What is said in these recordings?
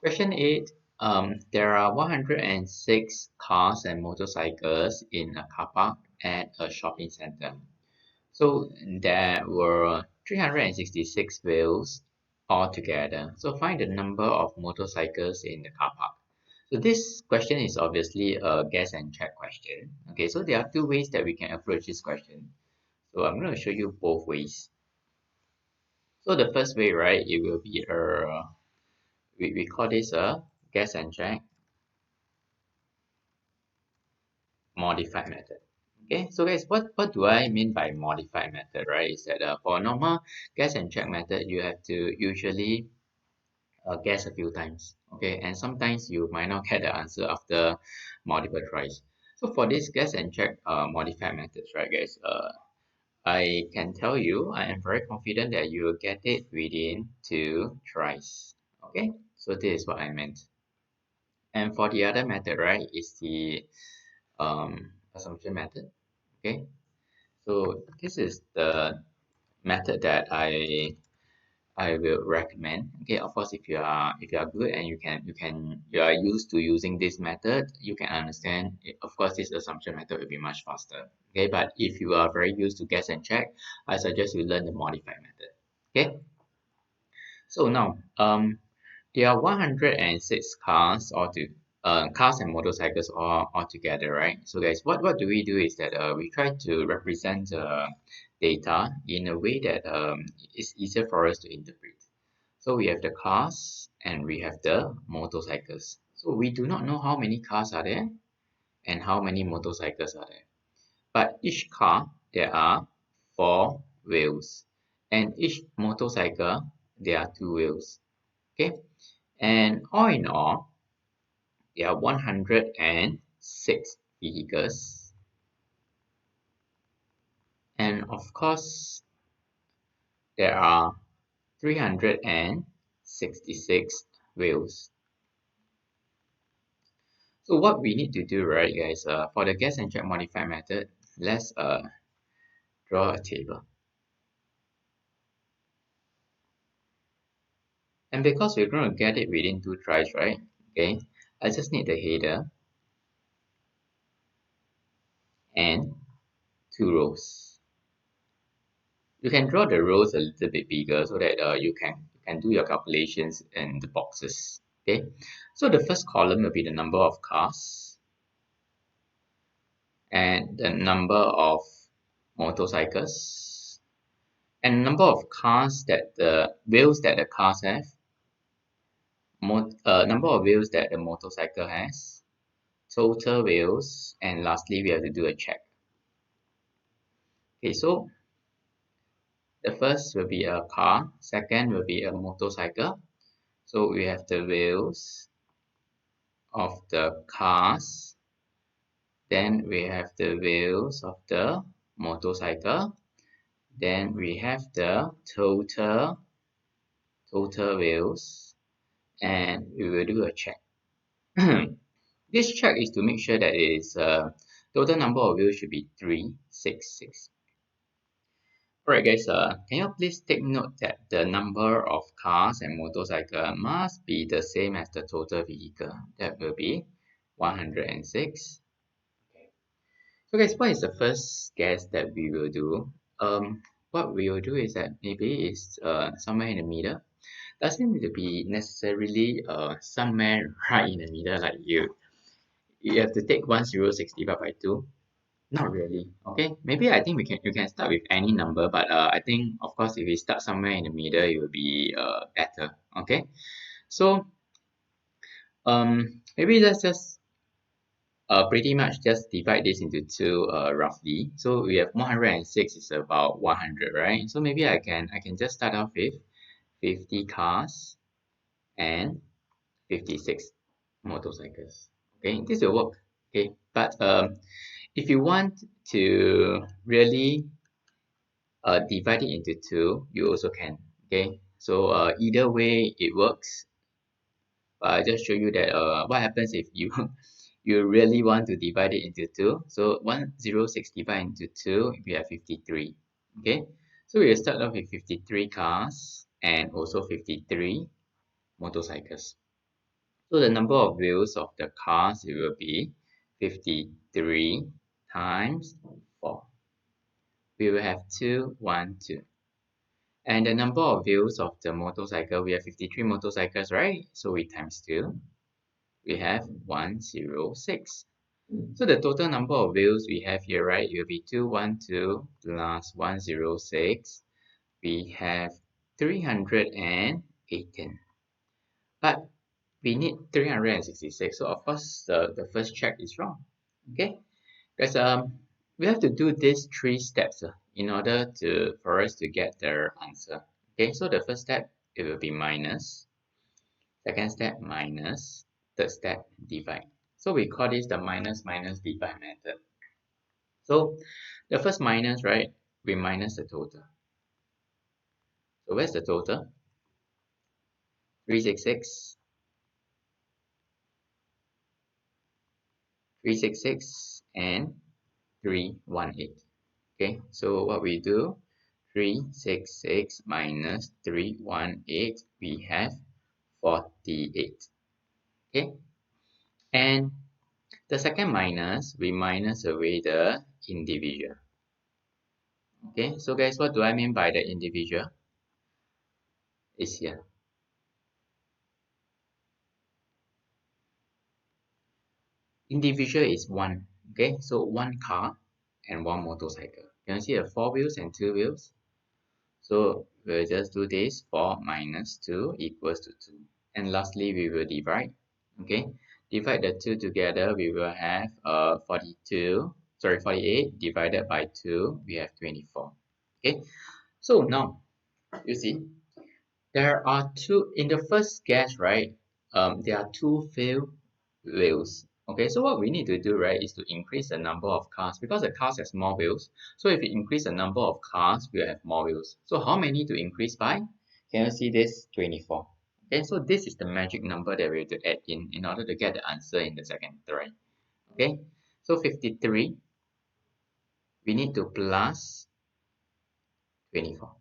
Question 8. There are 106 cars and motorcycles in a car park at a shopping center. So there were 366 wheels altogether. So find the number of motorcycles in the car park. So this question is obviously a guess and check question. Okay, so there are two ways that we can approach this question. So I'm going to show you both ways. So the first way, right, it will be we call this a guess and check modified method. Okay, so guys, what do I mean by modified method, right? Is that for a normal guess and check method, you have to usually guess a few times. Okay, and sometimes you might not get the answer after multiple tries. So for this guess and check modified methods, right, guys? I can tell you, I am very confident that you will get it within 2 tries. Okay, so this is what I meant. And for the other method, right, is the assumption method. Okay, so this is the method that I will recommend. Okay, of course, if you are good and you are used to using this method, you can understand. Of course, this assumption method will be much faster. Okay, but if you are very used to guess and check, I suggest you learn the modified method. Okay, so now there are 106 cars and motorcycles all together, right? So guys, what do? Is that we try to represent data in a way that is easier for us to interpret. So we have the cars and we have the motorcycles. So we do not know how many cars are there and how many motorcycles are there. But each car, there are 4 wheels. And each motorcycle, there are 2 wheels. Okay. And all in all, there are 106 vehicles. And of course, there are 366 wheels. So what we need to do, right, guys, for the guess and check modified method, let's draw a table. And because we're going to get it within 2 tries, right? Okay, I just need the header and 2 rows. You can draw the rows a little bit bigger so that you can do your calculations in the boxes. Okay, so the first column will be the number of cars and the number of motorcycles and number of cars that the wheels that the cars have, number of wheels that the motorcycle has, total wheels, and lastly we have to do a check. Okay, so the first will be a car, second will be a motorcycle. So we have the wheels of the cars, then we have the wheels of the motorcycle, then we have the total wheels, and we will do a check. This check is to make sure that it is total number of wheels should be 366. Alright guys, can you please take note that the number of cars and motorcycle must be the same as the total vehicle. That will be 106. Okay. So guys, what is the first guess that we will do? What we will do is that maybe it's somewhere in the middle. Doesn't need to be necessarily somewhere right in the middle, like you have to take 1060 divided by 2. Not really. Okay, maybe I think you can start with any number, but I think of course if we start somewhere in the middle, it will be better. Okay, so maybe let's just pretty much just divide this into two roughly. So we have 106 is about 100, right? So maybe I can just start off with 50 cars and 56 motorcycles. Okay, this will work. Okay, but if you want to really divide it into 2, you also can. Okay, so either way it works. But I just show you that what happens if you you really want to divide it into 2. So 106 divided into 2, we have 53. Okay, so we'll start off with 53 cars and also 53 motorcycles. So the number of wheels of the cars, it will be 53 times 4. We will have 2, 1, 2. And the number of wheels of the motorcycle, we have 53 motorcycles, right? So we times 2. We have 106. So the total number of wheels we have here, right, it will be 212 plus 106. We have 318. But we need 366. So of course, the first check is wrong. Okay? Because we have to do these 3 steps in order for us to get the answer. Okay, so the first step, it will be minus. Second step, minus. Third step, divide. So we call this the minus minus divide method. So the first minus, right, we minus the total. So where's the total? 366, 366, and 318. Okay, so what we do, 366 minus 318, we have 48. Okay, and the second minus, we minus away the individual. Okay, so guys, what do I mean by the individual? Is here. Individual is one. Okay, so one car and one motorcycle. Can you see the 4 wheels and 2 wheels? So we'll just do this. 4 minus 2 equals to 2. And lastly, we will divide. Okay, divide the 2 together, we will have 48 divided by 2, we have 24. Okay, so now you see there are two in the first guess, right? There are 2 failed wheels. Okay, so what we need to do, right, is to increase the number of cars because the cars has more wheels. So if we increase the number of cars, we'll have more wheels. So how many to increase by? Can you see this? 24. Okay, so this is the magic number that we have to add in order to get the answer in the second try. Okay, so 53, we need to plus 24.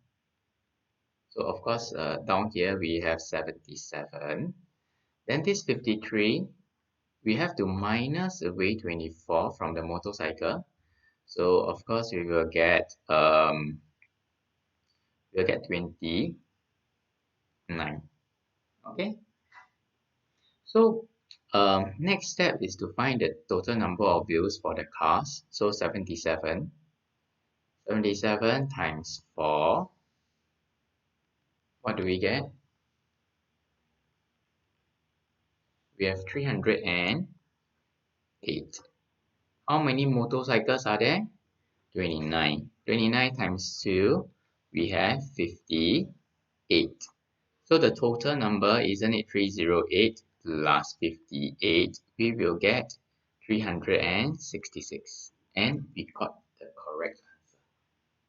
So of course, down here we have 77. Then this 53, we have to minus away 24 from the motorcycle. So of course we'll get 29. Okay. So next step is to find the total number of wheels for the cars. So 77. 77 times 4. What do we get? We have 308. How many motorcycles are there? 29. 29 times 2, we have 58. So the total number, isn't it 308 plus 58? We will get 366. And we got the correct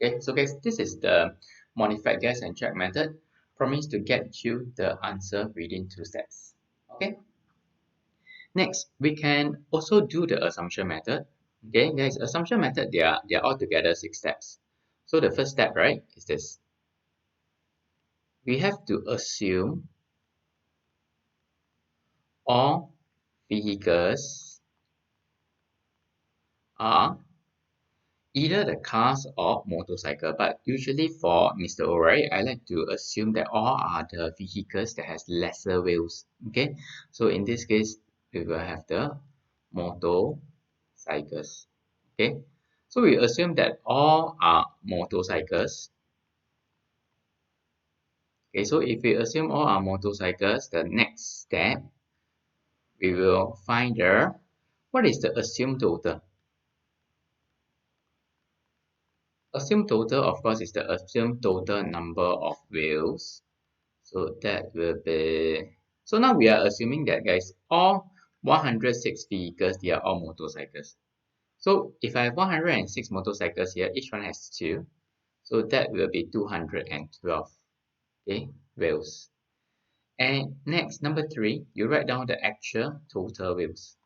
answer. Okay, so guys, this is the modified guess and check method. Promise to get you the answer within 2 steps. Okay. Next, we can also do the assumption method. Okay, guys, assumption method, they are altogether 6 steps. So the first step, right, is this. We have to assume all vehicles are either the cars or motorcycle. But usually for Mr. O, right, I like to assume that all are the vehicles that has lesser wheels. Okay, so in this case, we will have the motorcycles. Okay, so we assume that all are motorcycles. Okay, so if we assume all are motorcycles, the next step, we will find what is the assumed total. Assumed total, of course, is the assumed total number of wheels. So that will be, so now we are assuming that, guys, all 106 vehicles, they are all motorcycles. So if I have 106 motorcycles here, each one has 2. So that will be 212, okay, wheels. And next, number 3, you write down the actual total wheels.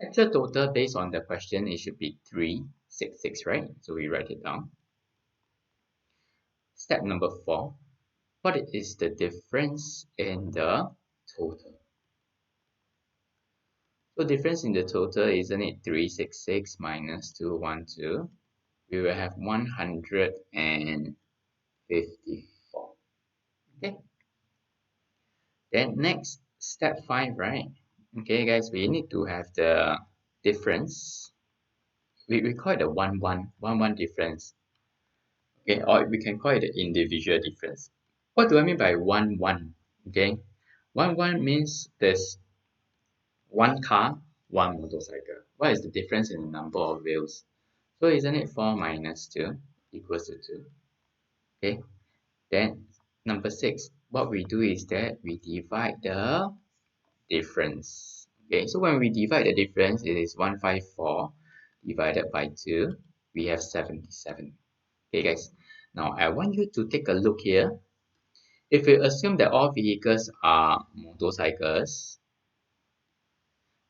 Actual total based on the question, it should be 366, right? So we write it down. Step number 4, what is the difference in the total? So difference in the total, isn't it 366 minus 212? We will have 154. Okay. Then next, step 5, right? Okay, guys, we need to have the difference. We call it the 1 1 difference. Okay, or we can call it the individual difference. What do I mean by 1 1? Okay, 1 1 means there's one car, one motorcycle. What is the difference in the number of wheels? So isn't it 4 minus 2 equals to 2? Okay, then number 6, what we do is that we divide the difference. Okay, so when we divide the difference, it is 154 divided by 2. We have 77. Okay, guys. Now, I want you to take a look here. If you assume that all vehicles are motorcycles,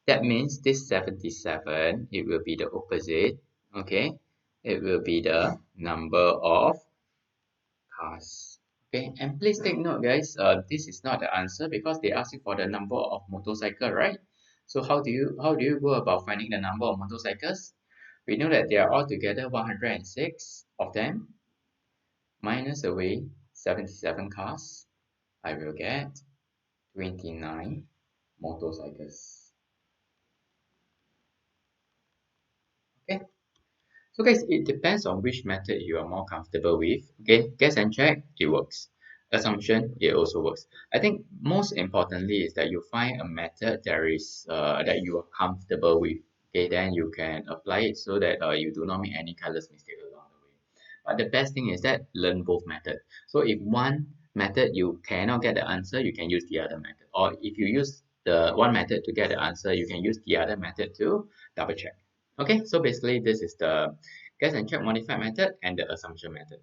that means this 77, it will be the opposite. Okay, it will be the number of cars. Okay, and please take note, guys. This is not the answer because they ask you for the number of motorcycle, right? So how do you go about finding the number of motorcycles? We know that there are altogether 106 of them. Minus away 77 cars. I will get 29 motorcycles. Okay. So guys, it depends on which method you are more comfortable with. Okay, guess and check, it works. Assumption, it also works. I think most importantly is that you find a method that you are comfortable with. Okay, then you can apply it so that you do not make any careless mistake along the way. But the best thing is that learn both methods. So if one method you cannot get the answer, you can use the other method. Or if you use the one method to get the answer, you can use the other method to double check. Okay, so basically this is the guess and check modified method and the assumption method.